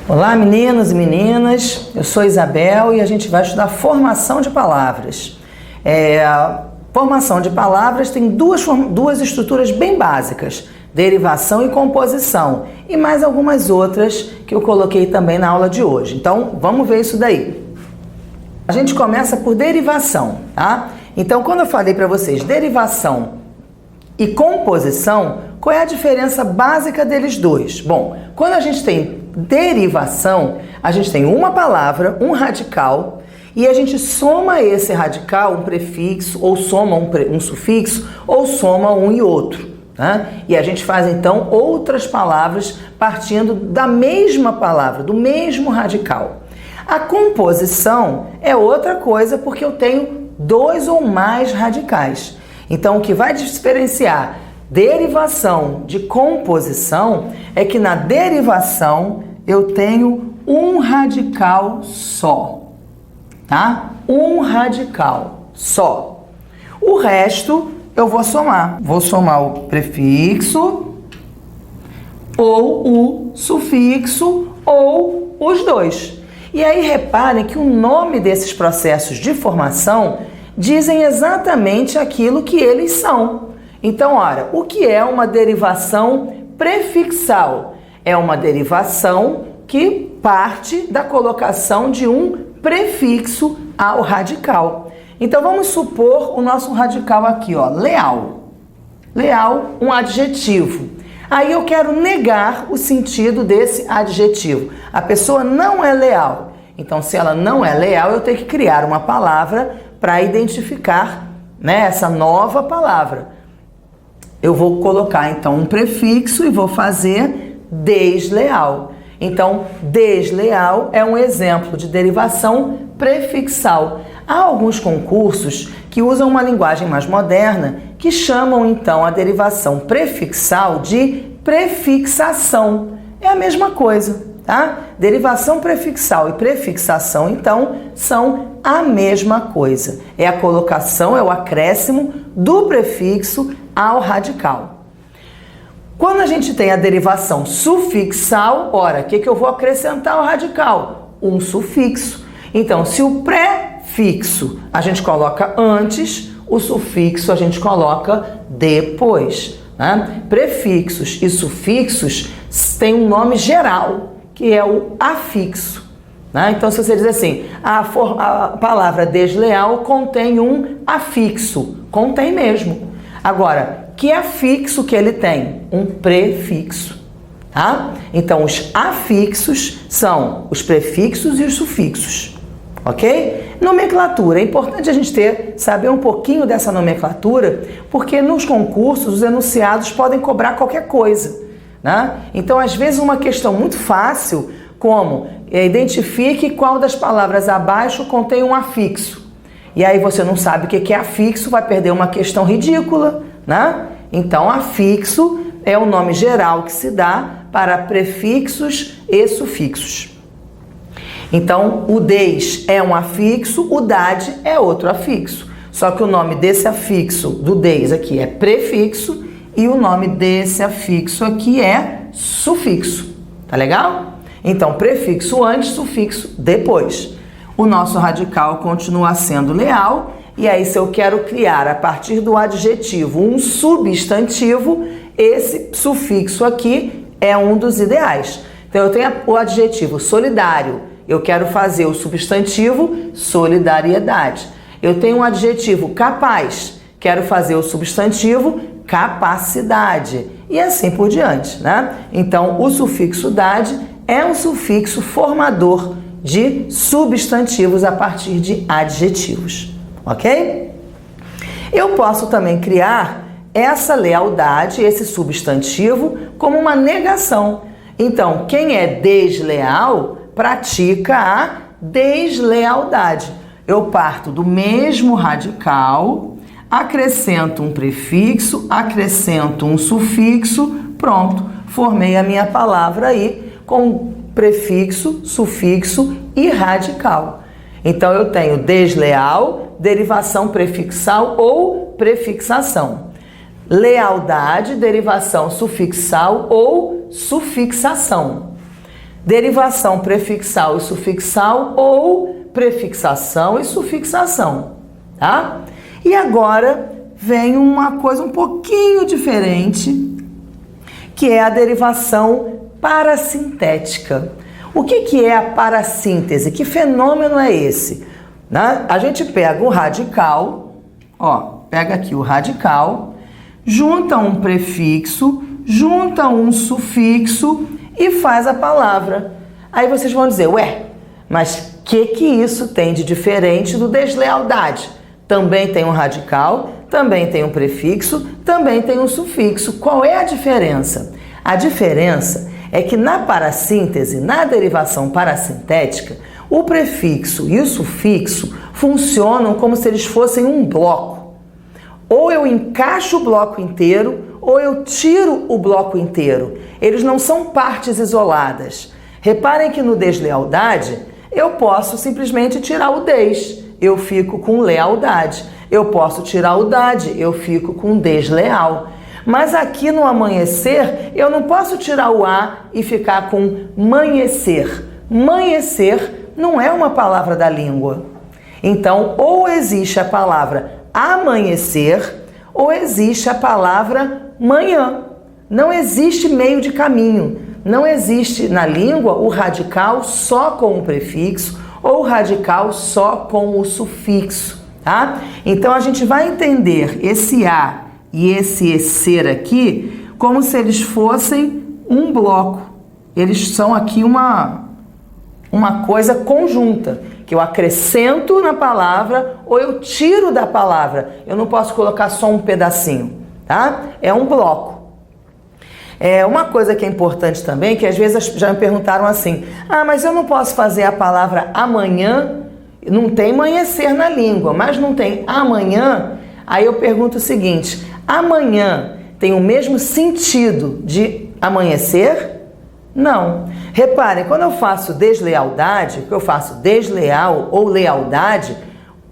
Olá, meninos e meninas, eu sou Isabel e a gente vai estudar formação de palavras. Formação de palavras tem duas estruturas bem básicas, derivação e composição, e mais algumas outras que eu coloquei também na aula de hoje. Então, vamos ver isso daí. A gente começa por derivação, tá? Então, quando eu falei para vocês derivação e composição, qual é a diferença básica deles dois? Bom, quando a gente tem derivação, a gente tem uma palavra, um radical, e a gente soma esse radical, um prefixo, ou soma um sufixo, ou soma um e outro, tá? E a gente faz então outras palavras partindo da mesma palavra, do mesmo radical. A composição é outra coisa porque eu tenho dois ou mais radicais. Então, o que vai diferenciar derivação de composição é que na derivação eu tenho um radical só, tá? Um radical só. O resto eu vou somar. Vou somar o prefixo, ou o sufixo, ou os dois. E aí reparem que o nome desses processos de formação dizem exatamente aquilo que eles são. Então, olha, o que é uma derivação prefixal? É uma derivação que parte da colocação de um prefixo ao radical. Então, vamos supor o nosso radical aqui, ó, leal. Leal, um adjetivo. Aí eu quero negar o sentido desse adjetivo. A pessoa não é leal. Então, se ela não é leal, eu tenho que criar uma palavra para identificar, né, essa nova palavra. Eu vou colocar então um prefixo e vou fazer desleal. Então, desleal é um exemplo de derivação prefixal. Há alguns concursos que usam uma linguagem mais moderna que chamam então a derivação prefixal de prefixação. É a mesma coisa, tá? Derivação prefixal e prefixação, então, são a mesma coisa. É a colocação, é o acréscimo do prefixo ao radical. Quando a gente tem a derivação sufixal, ora, o que eu vou acrescentar ao radical? Um sufixo. Então, se o prefixo a gente coloca antes, o sufixo a gente coloca depois, né? Prefixos e sufixos têm um nome geral, que é o afixo. Então, se você diz assim, a palavra desleal contém um afixo, contém mesmo. Agora, que afixo que ele tem? Um prefixo, tá? Então, os afixos são os prefixos e os sufixos, ok? Nomenclatura, é importante a gente saber um pouquinho dessa nomenclatura, porque nos concursos os enunciados podem cobrar qualquer coisa, né? Então, às vezes, uma questão muito fácil, como identifique qual das palavras abaixo contém um afixo. E aí você não sabe o que é afixo, vai perder uma questão ridícula, né? Então, afixo é o nome geral que se dá para prefixos e sufixos. Então, o des é um afixo, o dade é outro afixo. Só que o nome desse afixo do des aqui é prefixo e o nome desse afixo aqui é sufixo. Tá legal? Então, prefixo antes, sufixo depois. O nosso radical continua sendo leal, e aí se eu quero criar a partir do adjetivo um substantivo, esse sufixo aqui é um dos ideais. Então, eu tenho o adjetivo solidário, eu quero fazer o substantivo solidariedade. Eu tenho um adjetivo capaz, quero fazer o substantivo capacidade, e assim por diante, né? Então, o sufixo dade é um sufixo formador de substantivos a partir de adjetivos, ok? Eu posso também criar essa lealdade, esse substantivo, como uma negação. Então, quem é desleal pratica a deslealdade. Eu parto do mesmo radical, acrescento um prefixo, acrescento um sufixo, pronto, formei a minha palavra aí com prefixo, sufixo e radical. Então, eu tenho desleal, derivação prefixal ou prefixação. Lealdade, derivação sufixal ou sufixação. derivação prefixal e sufixal ou prefixação e sufixação, tá? E agora vem uma coisa um pouquinho diferente, que é a derivação parasintética. O que é a parassíntese? Que fenômeno é esse? Né? A gente pega o radical, ó, pega aqui o radical, junta um prefixo, junta um sufixo e faz a palavra. Aí vocês vão dizer, ué, mas que isso tem de diferente do deslealdade? Também tem um radical, também tem um prefixo, também tem um sufixo. Qual é a diferença? A diferença é que na parassíntese, na derivação parasintética, o prefixo e o sufixo funcionam como se eles fossem um bloco. Ou eu encaixo o bloco inteiro, ou eu tiro o bloco inteiro. Eles não são partes isoladas. Reparem que no deslealdade, eu posso simplesmente tirar o des, eu fico com lealdade. Eu posso tirar o dade, eu fico com desleal. Mas aqui no amanhecer, eu não posso tirar o a e ficar com manhecer. Manhecer não é uma palavra da língua. Então, ou existe a palavra amanhecer, ou existe a palavra manhã. Não existe meio de caminho. Não existe na língua o radical só com o prefixo ou o radical só com o sufixo, tá? Então, a gente vai entender esse a e esse ser aqui como se eles fossem um bloco. Eles são aqui uma coisa conjunta, que eu acrescento na palavra ou eu tiro da palavra. Eu não posso colocar só um pedacinho, tá? É um bloco. Uma coisa que é importante também, que às vezes já me perguntaram assim, mas eu não posso fazer a palavra amanhã, não tem amanhecer na língua, mas não tem amanhã. Aí eu pergunto o seguinte, amanhã tem o mesmo sentido de amanhecer? Não. Reparem, quando eu faço deslealdade, que eu faço desleal ou lealdade,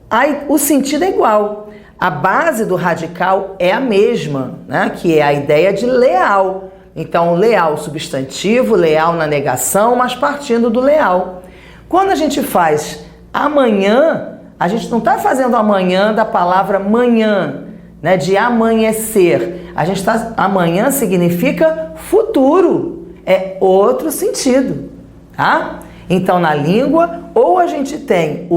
aí o sentido é igual. A base do radical é a mesma, né? Que é a ideia de leal. Então, leal substantivo, leal na negação, mas partindo do leal. Quando a gente faz amanhã, a gente não está fazendo amanhã da palavra manhã, né? De amanhecer. Amanhã significa futuro. É outro sentido, tá? Então, na língua, ou a gente tem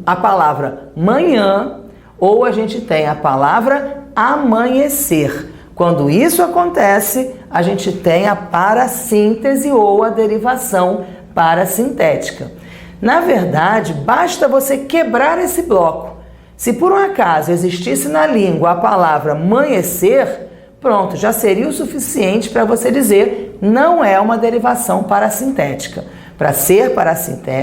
a palavra manhã, ou a gente tem a palavra amanhecer. Quando isso acontece, a gente tem a parassíntese ou a derivação parasintética. Na verdade, basta você quebrar esse bloco. Se por um acaso existisse na língua a palavra amanhecer, pronto, já seria o suficiente para você dizer não é uma derivação parasintética. Para ser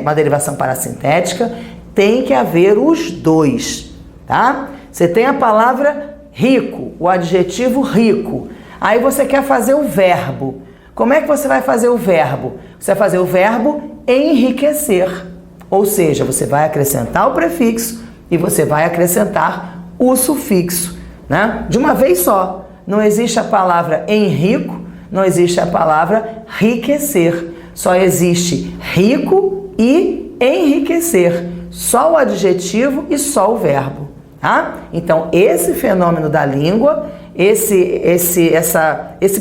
uma derivação parasintética, tem que haver os dois, tá? Você tem a palavra rico, o adjetivo rico. Aí você quer fazer o verbo. Como é que você vai fazer o verbo? Você vai fazer o verbo enriquecer. Ou seja, você vai acrescentar o prefixo e você vai acrescentar o sufixo, né? De uma vez só. Não existe a palavra enrico, não existe a palavra enriquecer. Só existe rico e enriquecer. Só o adjetivo e só o verbo. Tá? Então, esse fenômeno da língua, esse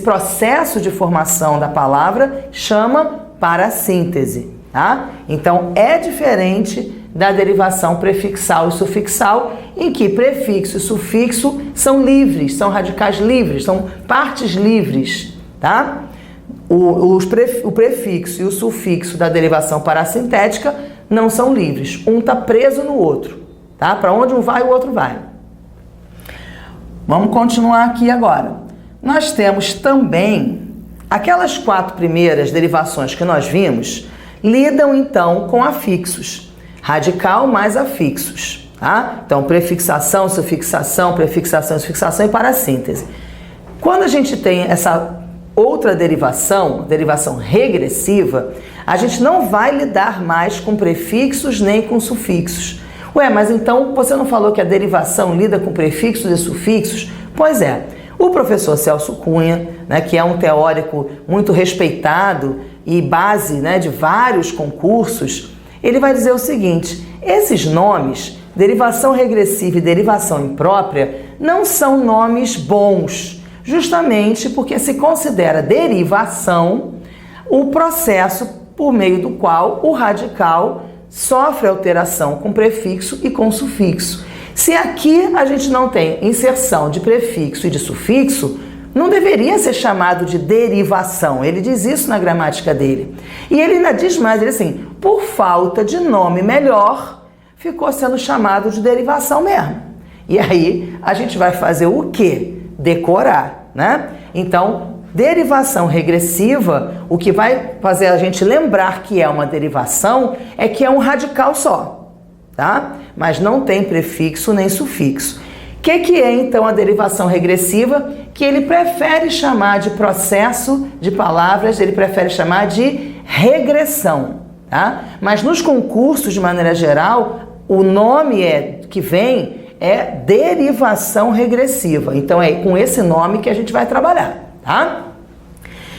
processo de formação da palavra chama parassíntese. Tá? Então, é diferente da derivação prefixal e sufixal, em que prefixo e sufixo são livres, são radicais livres, são partes livres. Tá? O prefixo e o sufixo da derivação parasintética não são livres, um está preso no outro. Tá? Para onde um vai, o outro vai. Vamos continuar aqui agora. Nós temos também aquelas 4 primeiras derivações que nós vimos, lidam então com afixos. Radical mais afixos. Tá? Então, prefixação, sufixação, prefixação, sufixação e parassíntese. Quando a gente tem essa outra derivação regressiva, a gente não vai lidar mais com prefixos nem com sufixos. Ué, mas então você não falou que a derivação lida com prefixos e sufixos? Pois é, O professor Celso Cunha, né, que é um teórico muito respeitado e base, né, de vários concursos, ele vai dizer o seguinte: esses nomes, derivação regressiva e derivação imprópria, não são nomes bons, justamente porque se considera derivação o processo por meio do qual o radical sofre alteração com prefixo e com sufixo. Se aqui a gente não tem inserção de prefixo e de sufixo, não deveria ser chamado de derivação. Ele diz isso na gramática dele. E ele ainda diz mais, ele assim, por falta de nome melhor, ficou sendo chamado de derivação mesmo. E aí a gente vai fazer o quê? Decorar, né? Então, derivação regressiva, o que vai fazer a gente lembrar que é uma derivação é que é um radical só, tá? Mas não tem prefixo nem sufixo. O que é então a derivação regressiva? Que ele prefere chamar de processo de palavras, ele prefere chamar de regressão, tá? Mas nos concursos, de maneira geral, o nome que vem é derivação regressiva. Então é com esse nome que a gente vai trabalhar, tá?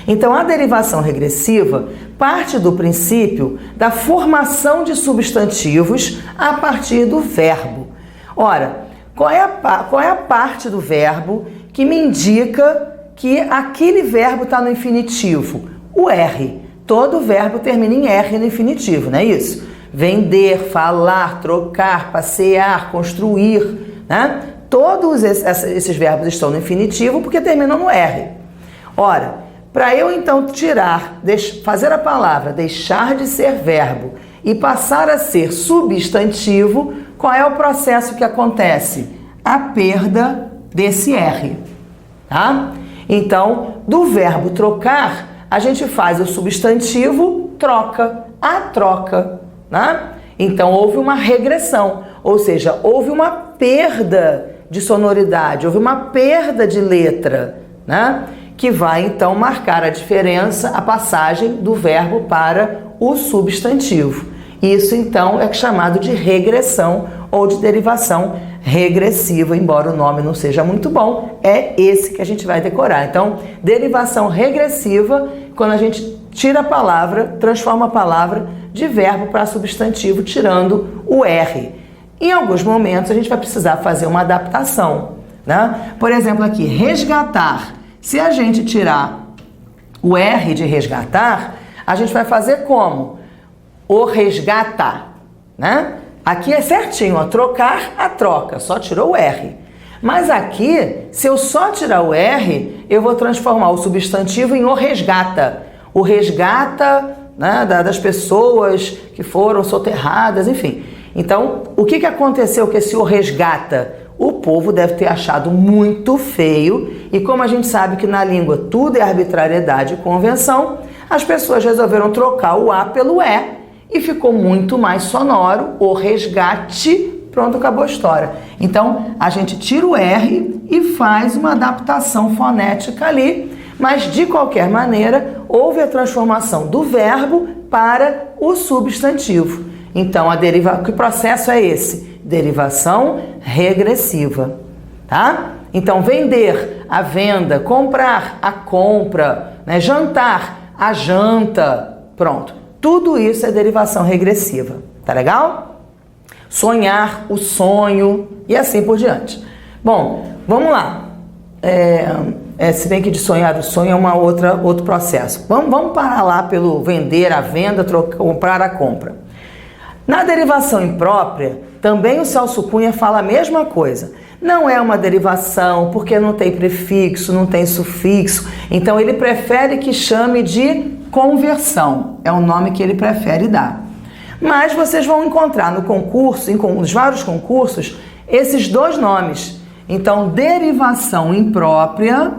Então a derivação regressiva parte do princípio da formação de substantivos a partir do verbo. Ora, qual é a parte do verbo que me indica que aquele verbo está no infinitivo? O R. Todo verbo termina em R no infinitivo, não é isso? Vender, falar, trocar, passear, construir, né? Todos esses verbos estão no infinitivo porque terminam no R. Ora, para eu então fazer a palavra deixar de ser verbo e passar a ser substantivo, qual é o processo que acontece? A perda desse R, tá? Então, do verbo trocar, a gente faz o substantivo troca, a troca, né? Então, houve uma regressão, ou seja, houve uma perda de sonoridade, houve uma perda de letra, né? Que vai então marcar a diferença, a passagem do verbo para o substantivo. Isso então é chamado de regressão ou de derivação regressiva, embora o nome não seja muito bom, é esse que a gente vai decorar. Então, derivação regressiva, quando a gente tira a palavra, transforma a palavra de verbo para substantivo, tirando o R. Em alguns momentos a gente vai precisar fazer uma adaptação, né? Por exemplo aqui, resgatar. Se a gente tirar o R de resgatar, a gente vai fazer como? O resgata, né? Aqui é certinho, ó, trocar a troca, só tirou o R. Mas aqui, se eu só tirar o R, eu vou transformar o substantivo em o resgata. O resgata, né, das pessoas que foram soterradas, enfim. Então, o que aconteceu com esse o resgata? O povo deve ter achado muito feio e como a gente sabe que na língua tudo é arbitrariedade e convenção, as pessoas resolveram trocar o A pelo E e ficou muito mais sonoro, o resgate, pronto, acabou a história. Então, a gente tira o R e faz uma adaptação fonética ali, mas de qualquer maneira, houve a transformação do verbo para o substantivo. Então, que processo é esse? Derivação regressiva, tá? Então, vender, a venda, comprar, a compra, né? Jantar, a janta, pronto. Tudo isso é derivação regressiva, tá legal? Sonhar, o sonho e assim por diante. Bom, vamos lá. Se bem que de sonhar o sonho é outro processo. Vamos parar lá pelo vender, a venda, comprar, a compra. Na derivação imprópria, também o Celso Cunha fala a mesma coisa. Não é uma derivação porque não tem prefixo, não tem sufixo. Então ele prefere que chame de conversão. É o nome que ele prefere dar. Mas vocês vão encontrar no concurso, nos vários concursos, esses dois nomes. Então, derivação imprópria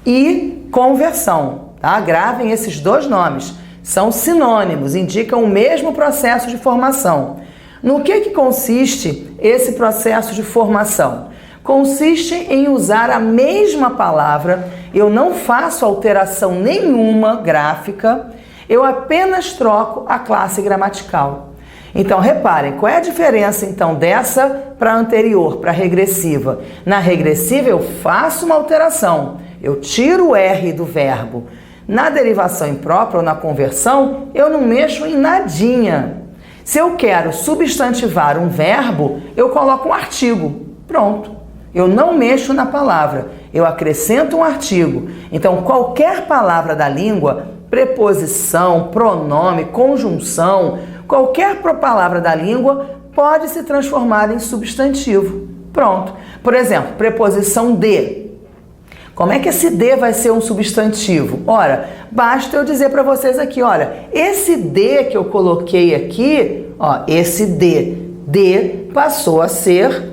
e conversão. Tá? Gravem esses dois nomes. São sinônimos, indicam o mesmo processo de formação. No que consiste esse processo de formação? Consiste em usar a mesma palavra, eu não faço alteração nenhuma gráfica, eu apenas troco a classe gramatical. Então, reparem, qual é a diferença, então, dessa para a anterior, para a regressiva? Na regressiva, eu faço uma alteração, eu tiro o R do verbo. Na derivação imprópria ou na conversão, eu não mexo em nadinha. Se eu quero substantivar um verbo, eu coloco um artigo. Pronto. Eu não mexo na palavra, eu acrescento um artigo. Então, qualquer palavra da língua, preposição, pronome, conjunção, qualquer palavra da língua pode se transformar em substantivo. Pronto. Por exemplo, preposição de. Como é que esse de vai ser um substantivo? Ora, basta eu dizer para vocês aqui, olha, esse de que eu coloquei aqui, ó, esse de passou a ser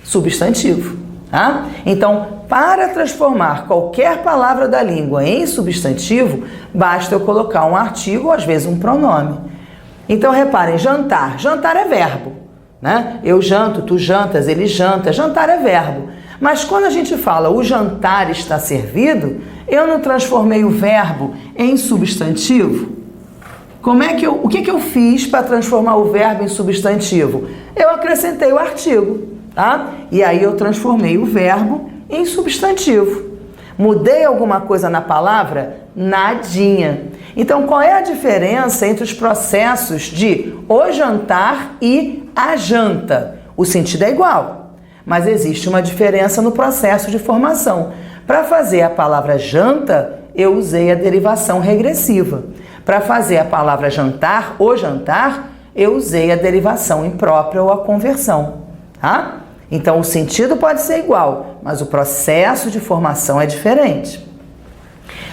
substantivo, tá? Então, para transformar qualquer palavra da língua em substantivo, basta eu colocar um artigo ou às vezes um pronome. Então, reparem, jantar. Jantar é verbo, né? Eu janto, tu jantas, ele janta. Jantar é verbo. Mas quando a gente fala o jantar está servido, eu não transformei o verbo em substantivo? O que eu fiz para transformar o verbo em substantivo? Eu acrescentei o artigo, tá? E aí eu transformei o verbo em substantivo. Mudei alguma coisa na palavra? Nadinha. Então, qual é a diferença entre os processos de o jantar e a janta? O sentido é igual. Mas existe uma diferença no processo de formação. Para fazer a palavra janta, eu usei a derivação regressiva. Para fazer a palavra jantar, o jantar, eu usei a derivação imprópria ou a conversão. Tá? Então, o sentido pode ser igual, mas o processo de formação é diferente.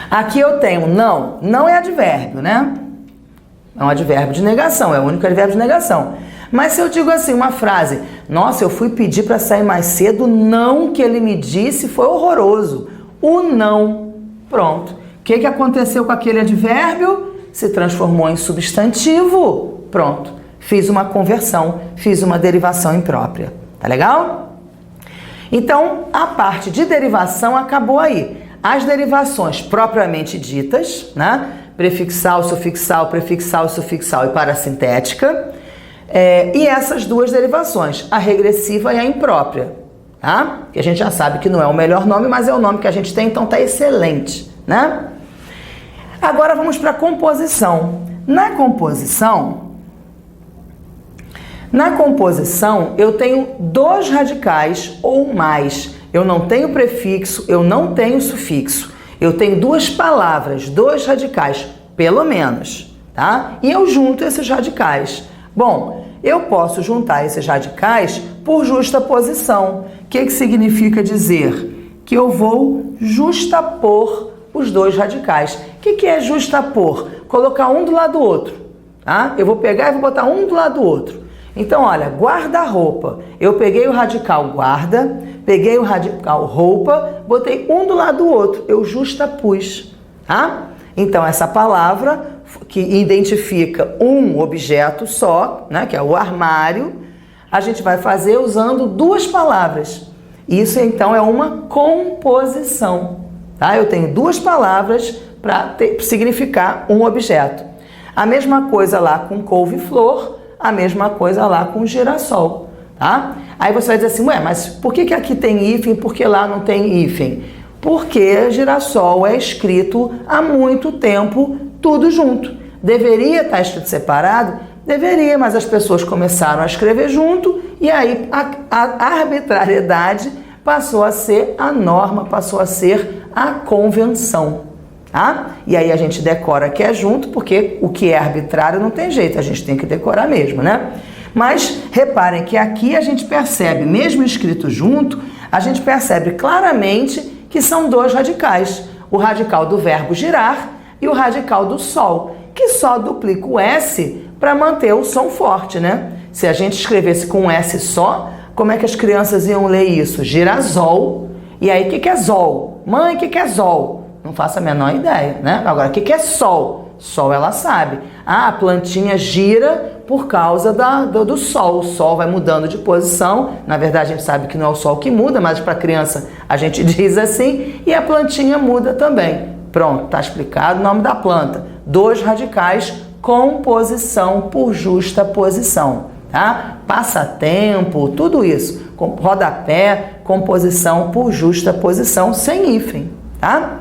Aqui eu tenho não. Não é advérbio, né? É um advérbio de negação, é o único advérbio de negação. Mas se eu digo assim, uma frase, nossa, eu fui pedir para sair mais cedo, o não que ele me disse foi horroroso. O não. Pronto. O que aconteceu com aquele advérbio? Se transformou em substantivo. Pronto. Fiz uma conversão, fiz uma derivação imprópria. Tá legal? Então, a parte de derivação acabou aí. As derivações propriamente ditas, né? Prefixal, sufixal, prefixal, sufixal e parasintética. E essas duas derivações, a regressiva e a imprópria, tá? Que a gente já sabe que não é o melhor nome, mas é o nome que a gente tem, então tá excelente, né? Agora vamos para a composição. Na composição, eu tenho dois radicais ou mais. Eu não tenho prefixo, eu não tenho sufixo. Eu tenho duas palavras, dois radicais, pelo menos, tá? E eu junto esses radicais. Bom, eu posso juntar esses radicais por justaposição. O que significa dizer? Que eu vou justapor os dois radicais. O que é justapor? Colocar um do lado do outro, tá? Eu vou pegar e vou botar um do lado do outro. Então, olha, guarda-roupa. Eu peguei o radical guarda, peguei o radical roupa, botei um do lado do outro. Eu justapus, tá? Então, essa palavra que identifica um objeto só, né, que é o armário, a gente vai fazer usando duas palavras. Isso, então, é uma composição, tá? Eu tenho duas palavras para significar um objeto. A mesma coisa lá com couve-flor, a mesma coisa lá com girassol, tá? Aí você vai dizer assim, ué, mas por que aqui tem hífen, por que lá não tem hífen? Porque girassol é escrito há muito tempo tudo junto. Deveria estar escrito separado? Deveria, mas as pessoas começaram a escrever junto e aí a arbitrariedade passou a ser a norma, passou a ser a convenção, tá? E aí a gente decora que é junto, porque o que é arbitrário não tem jeito, a gente tem que decorar mesmo, né? Mas reparem que aqui a gente percebe, mesmo escrito junto, a gente percebe claramente que são dois radicais, o radical do verbo girar e o radical do sol, que só duplica o S para manter o som forte, né? Se a gente escrevesse com um S só, como é que as crianças iam ler isso? Girasol. E aí, o que é zol? Mãe, o que é zol? Não faço a menor ideia, né? Agora, o que é sol? Sol ela sabe. Ah, a plantinha gira por causa do sol. O sol vai mudando de posição. Na verdade, a gente sabe que não é o sol que muda, mas para a criança a gente diz assim. E a plantinha muda também. Pronto, está explicado o nome da planta. Dois radicais composição por justa posição, tá? Passatempo, tudo isso. Rodapé, composição por justa posição, sem hífen, tá?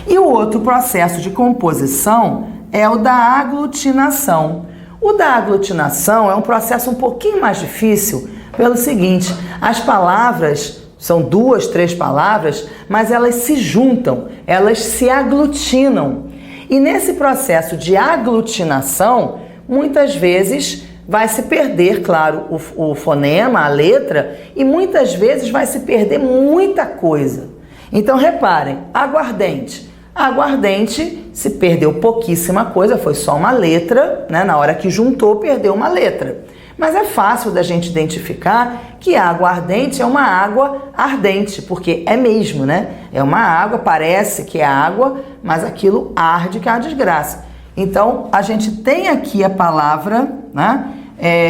E o outro processo de composição é o da aglutinação. O da aglutinação é um processo um pouquinho mais difícil pelo seguinte: as palavras são 2, 3 palavras, mas elas se juntam, elas se aglutinam. E nesse processo de aglutinação, muitas vezes vai se perder, claro, o fonema, a letra, e muitas vezes vai se perder muita coisa. Então reparem, aguardente. Aguardente, se perdeu pouquíssima coisa, foi só uma letra, né? Na hora que juntou, perdeu uma letra. Mas é fácil da gente identificar que a aguardente é uma água ardente, porque é mesmo, né? É uma água, parece que é água, mas aquilo arde que é a desgraça. Então, a gente tem aqui a palavra, né?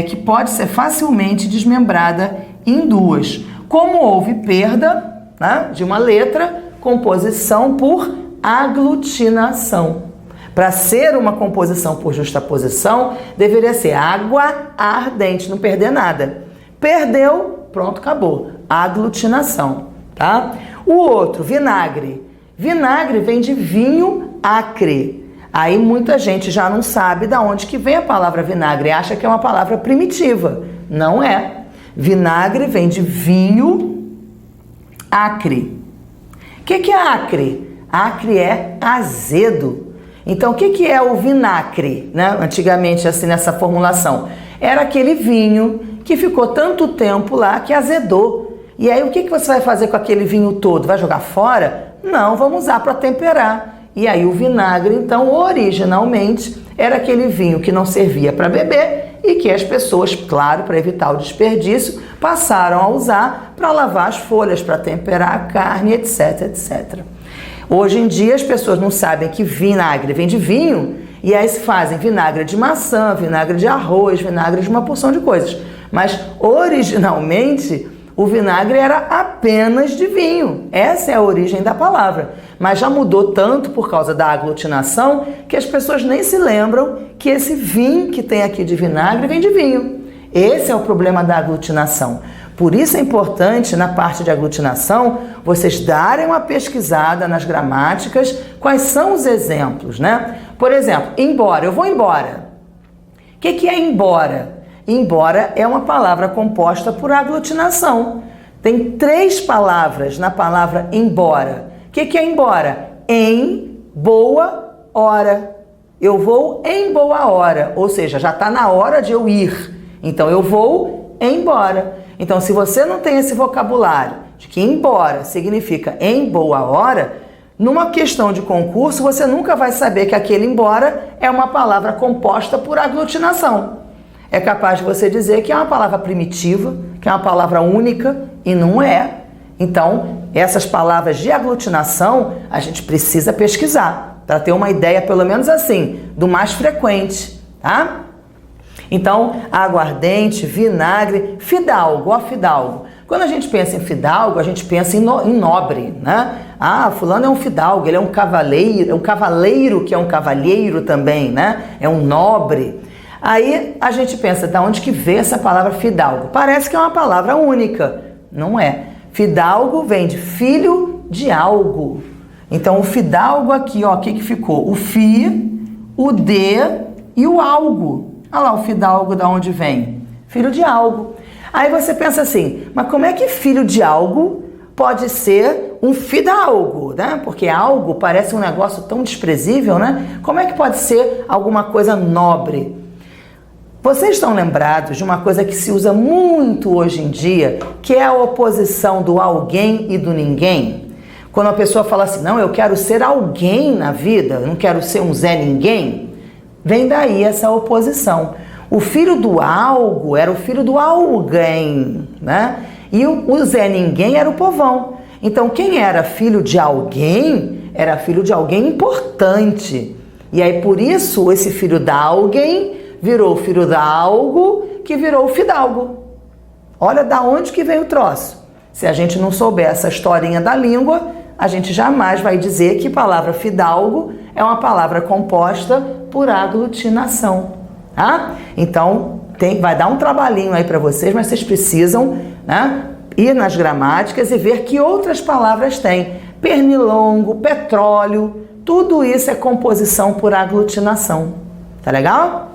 Que pode ser facilmente desmembrada em 2. Como houve perda, né, de uma letra, composição por aglutinação. Para ser uma composição por justaposição, deveria ser água ardente, não perder nada. Perdeu, pronto, acabou. Aglutinação, tá? O outro, vinagre. Vinagre vem de vinho acre. Aí muita gente já não sabe de onde que vem a palavra vinagre, acha que é uma palavra primitiva. Não é. Vinagre vem de vinho acre. O que é acre? Acre é azedo. Então, o que é o vinagre, né? Antigamente, assim, nessa formulação? Era aquele vinho que ficou tanto tempo lá que azedou. E aí, o que você vai fazer com aquele vinho todo? Vai jogar fora? Não, vamos usar para temperar. E aí, o vinagre, então, originalmente, era aquele vinho que não servia para beber e que as pessoas, claro, para evitar o desperdício, passaram a usar para lavar as folhas, para temperar a carne, etc, etc. Hoje em dia as pessoas não sabem que vinagre vem de vinho e aí se fazem vinagre de maçã, vinagre de arroz, vinagre de uma porção de coisas. Mas originalmente o vinagre era apenas de vinho. Essa é a origem da palavra. Mas já mudou tanto por causa da aglutinação que as pessoas nem se lembram que esse vinho que tem aqui de vinagre vem de vinho. Esse é o problema da aglutinação. Por isso é importante, na parte de aglutinação, vocês darem uma pesquisada nas gramáticas, quais são os exemplos, né? Por exemplo, embora, eu vou embora. O que é embora? Embora é uma palavra composta por aglutinação. Tem 3 palavras na palavra embora. O que é embora? Em boa hora. Eu vou em boa hora, ou seja, já está na hora de eu ir. Então eu vou embora. Então, se você não tem esse vocabulário de que embora significa em boa hora, numa questão de concurso, você nunca vai saber que aquele embora é uma palavra composta por aglutinação. É capaz de você dizer que é uma palavra primitiva, que é uma palavra única, e não é. Então, essas palavras de aglutinação, a gente precisa pesquisar, para ter uma ideia, pelo menos assim, do mais frequente, tá? Então, aguardente, vinagre, fidalgo, ó fidalgo. Quando a gente pensa em fidalgo, a gente pensa em nobre, né? Ah, fulano é um fidalgo, ele é um cavaleiro que é um cavalheiro também, né? É um nobre. Aí a gente pensa, da onde que veio essa palavra fidalgo? Parece que é uma palavra única, não é? Fidalgo vem de filho de algo. Então, o fidalgo aqui, ó, o que ficou? O fi, o de e o algo. Olha lá o fidalgo da onde vem? Filho de algo. Aí você pensa assim, mas como é que filho de algo pode ser um fidalgo, né? Porque algo parece um negócio tão desprezível, né? Como é que pode ser alguma coisa nobre? Vocês estão lembrados de uma coisa que se usa muito hoje em dia, que é a oposição do alguém e do ninguém? Quando a pessoa fala assim, não, eu quero ser alguém na vida, eu não quero ser um Zé Ninguém. Vem daí essa oposição. O filho do algo era o filho do alguém, né? E o Zé Ninguém era o povão. Então, quem era filho de alguém, era filho de alguém importante. E aí, por isso, esse filho da alguém virou filho da algo, que virou o fidalgo. Olha da onde que veio o troço. Se a gente não souber essa historinha da língua, a gente jamais vai dizer que palavra fidalgo é uma palavra composta por aglutinação, tá? Então, vai dar um trabalhinho aí para vocês, mas vocês precisam, né, ir nas gramáticas e ver que outras palavras tem. Pernilongo, petróleo, tudo isso é composição por aglutinação. Tá legal?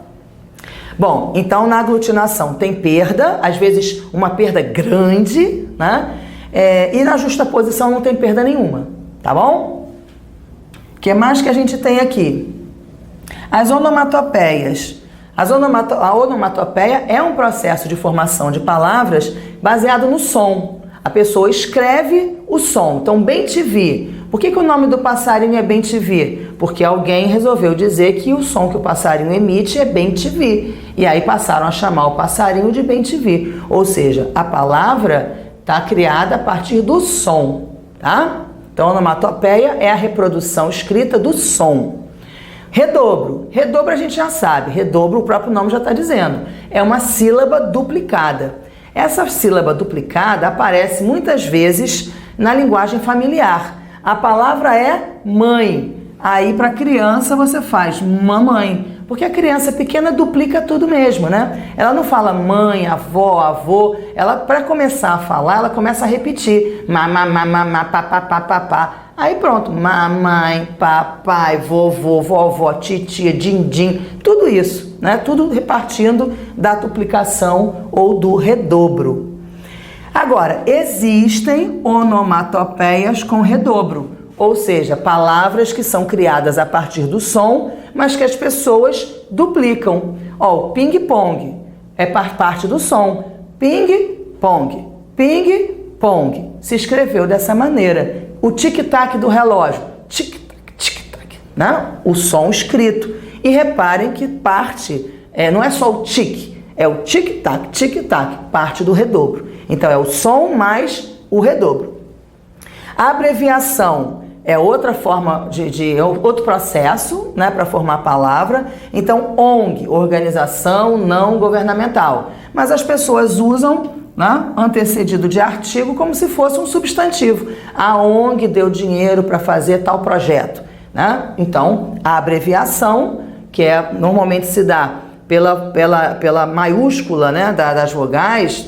Bom, então na aglutinação tem perda, às vezes uma perda grande, né? E na justaposição não tem perda nenhuma, tá bom? O que mais que a gente tem aqui? As onomatopeias. A onomatopeia é um processo de formação de palavras baseado no som. A pessoa escreve o som. Então, bem-te-vi. Por que o nome do passarinho é bem-te-vi? Porque alguém resolveu dizer que o som que o passarinho emite é bem-te-vi. E aí passaram a chamar o passarinho de bem-te-vi. Ou seja, a palavra está criada a partir do som, tá? Então, a onomatopeia é a reprodução escrita do som. Redobro. Redobro a gente já sabe. Redobro, o próprio nome já está dizendo. É uma sílaba duplicada. Essa sílaba duplicada aparece muitas vezes na linguagem familiar. A palavra é mãe. Aí, para criança, você faz mamãe. Porque a criança pequena duplica tudo mesmo, né? Ela não fala mãe, avó, avô. Ela, para começar a falar, ela começa a repetir. Mamá, papá, papá. Aí pronto, mamãe, papai, vovô, vovó, titia, din-din, tudo isso, né? Tudo repartindo da duplicação ou do redobro. Agora, existem onomatopeias com redobro, ou seja, palavras que são criadas a partir do som, mas que as pessoas duplicam. Ó, o ping-pong é parte do som. Ping-pong, ping-pong. Se escreveu dessa maneira. O tic-tac do relógio, tic-tac, tic-tac, né? O som escrito. E reparem que parte, não é só o tic, é o tic-tac, tic-tac, parte do redobro. Então, é o som mais o redobro. A abreviação é outra forma outro processo, né, para formar a palavra. Então, ONG, organização não governamental. Mas as pessoas usam, né, antecedido de artigo como se fosse um substantivo. A ONG deu dinheiro para fazer tal projeto, né? Então, a abreviação, que normalmente se dá pela maiúscula, né, das vogais,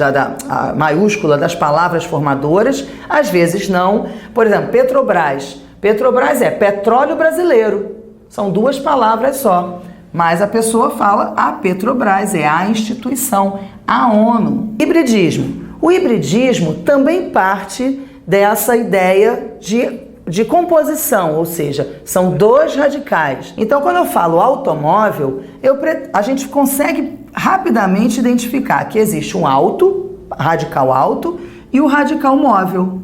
a maiúscula das palavras formadoras, às vezes não. Por exemplo, Petrobras. Petrobras é petróleo brasileiro. São duas palavras só. Mas a pessoa fala a Petrobras, é a instituição, a ONU. Hibridismo. O hibridismo também parte dessa ideia de composição, ou seja, são dois radicais. Então, quando eu falo automóvel, a gente consegue rapidamente identificar que existe um radical alto, e o radical móvel.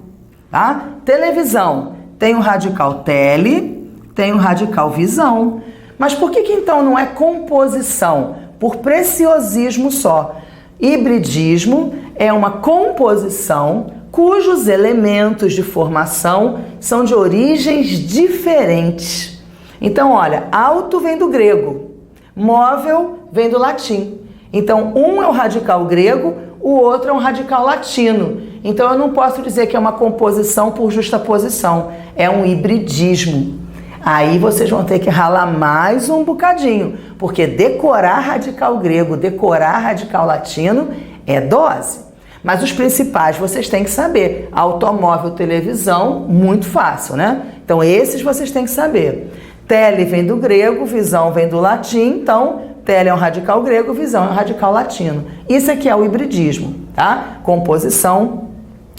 Tá? Televisão, tem o radical tele, tem o radical visão. Mas por que então não é composição? Por preciosismo só. Hibridismo é uma composição cujos elementos de formação são de origens diferentes. Então, olha, alto vem do grego, móvel vem do latim. Então, um é o radical grego, o outro é um radical latino. Então, eu não posso dizer que é uma composição por justaposição, é um hibridismo. Aí vocês vão ter que ralar mais um bocadinho, porque decorar radical grego, decorar radical latino é dose. Mas os principais vocês têm que saber. Automóvel, televisão, muito fácil, né? Então esses vocês têm que saber. Tele vem do grego, visão vem do latim, então tele é um radical grego, visão é um radical latino. Isso aqui é o hibridismo, tá? Composição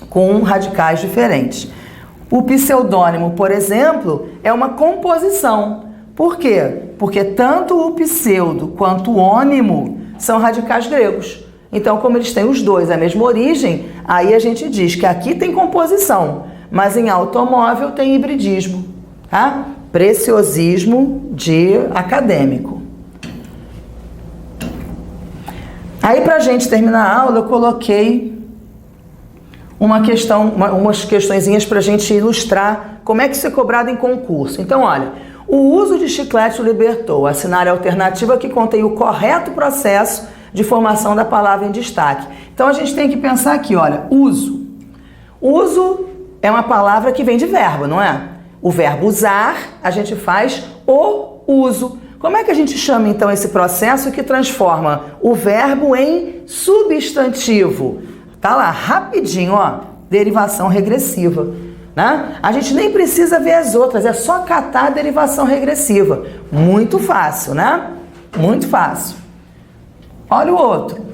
com radicais diferentes. O pseudônimo, por exemplo, é uma composição. Por quê? Porque tanto o pseudo quanto o ônimo são radicais gregos. Então, como eles têm os dois a mesma origem, aí a gente diz que aqui tem composição, mas em automóvel tem hibridismo, tá? Preciosismo de acadêmico. Aí, para a gente terminar a aula, eu coloquei umas questõezinhas para a gente ilustrar como é que isso é cobrado em concurso. Então, olha, o uso de chiclete o libertou. Assinar a alternativa que contém o correto processo de formação da palavra em destaque. Então, a gente tem que pensar aqui, olha, uso. Uso é uma palavra que vem de verbo, não é? O verbo usar, a gente faz o uso. Como é que a gente chama então esse processo que transforma o verbo em substantivo? Tá lá, rapidinho, ó, derivação regressiva, né? A gente nem precisa ver as outras, é só catar a derivação regressiva. Muito fácil, né? Muito fácil. Olha o outro.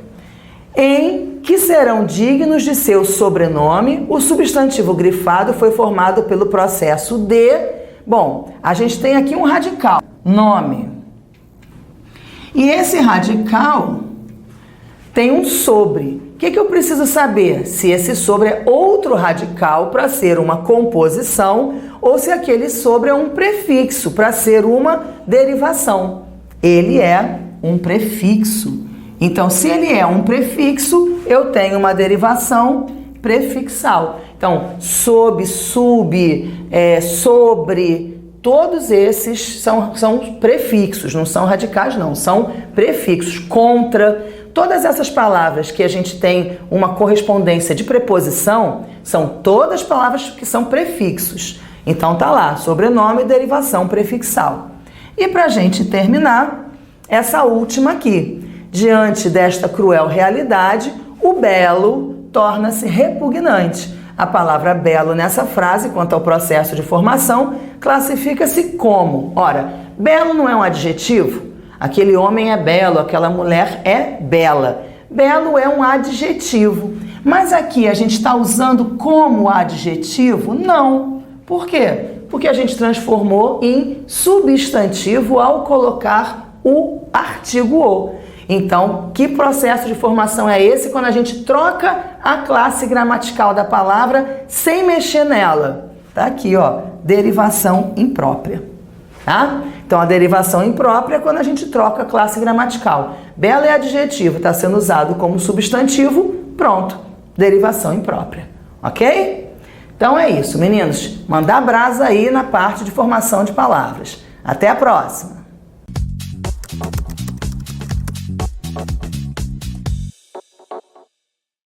Em que serão dignos de seu sobrenome, o substantivo grifado foi formado pelo processo de... Bom, a gente tem aqui um radical, nome. E esse radical tem um sobre. O que eu preciso saber? Se esse sobre é outro radical para ser uma composição ou se aquele sobre é um prefixo para ser uma derivação. Ele é um prefixo. Então, se ele é um prefixo, eu tenho uma derivação prefixal. Então, sob, sub, sobre, todos esses são prefixos, não são radicais não, são prefixos. Contra, todas essas palavras que a gente tem uma correspondência de preposição, são todas palavras que são prefixos. Então, tá lá, sobrenome e derivação prefixal. E para a gente terminar, essa última aqui. Diante desta cruel realidade, o belo torna-se repugnante. A palavra belo nessa frase, quanto ao processo de formação, classifica-se como? Ora, belo não é um adjetivo? Aquele homem é belo, aquela mulher é bela. Belo é um adjetivo. Mas aqui a gente está usando como adjetivo? Não. Por quê? Porque a gente transformou em substantivo ao colocar o artigo o. Então, que processo de formação é esse quando a gente troca a classe gramatical da palavra sem mexer nela? Tá aqui, ó, derivação imprópria, tá? Então, a derivação imprópria é quando a gente troca a classe gramatical. Bela é adjetivo, está sendo usado como substantivo, pronto, derivação imprópria, ok? Então é isso, meninos. Mandar brasa aí na parte de formação de palavras. Até a próxima!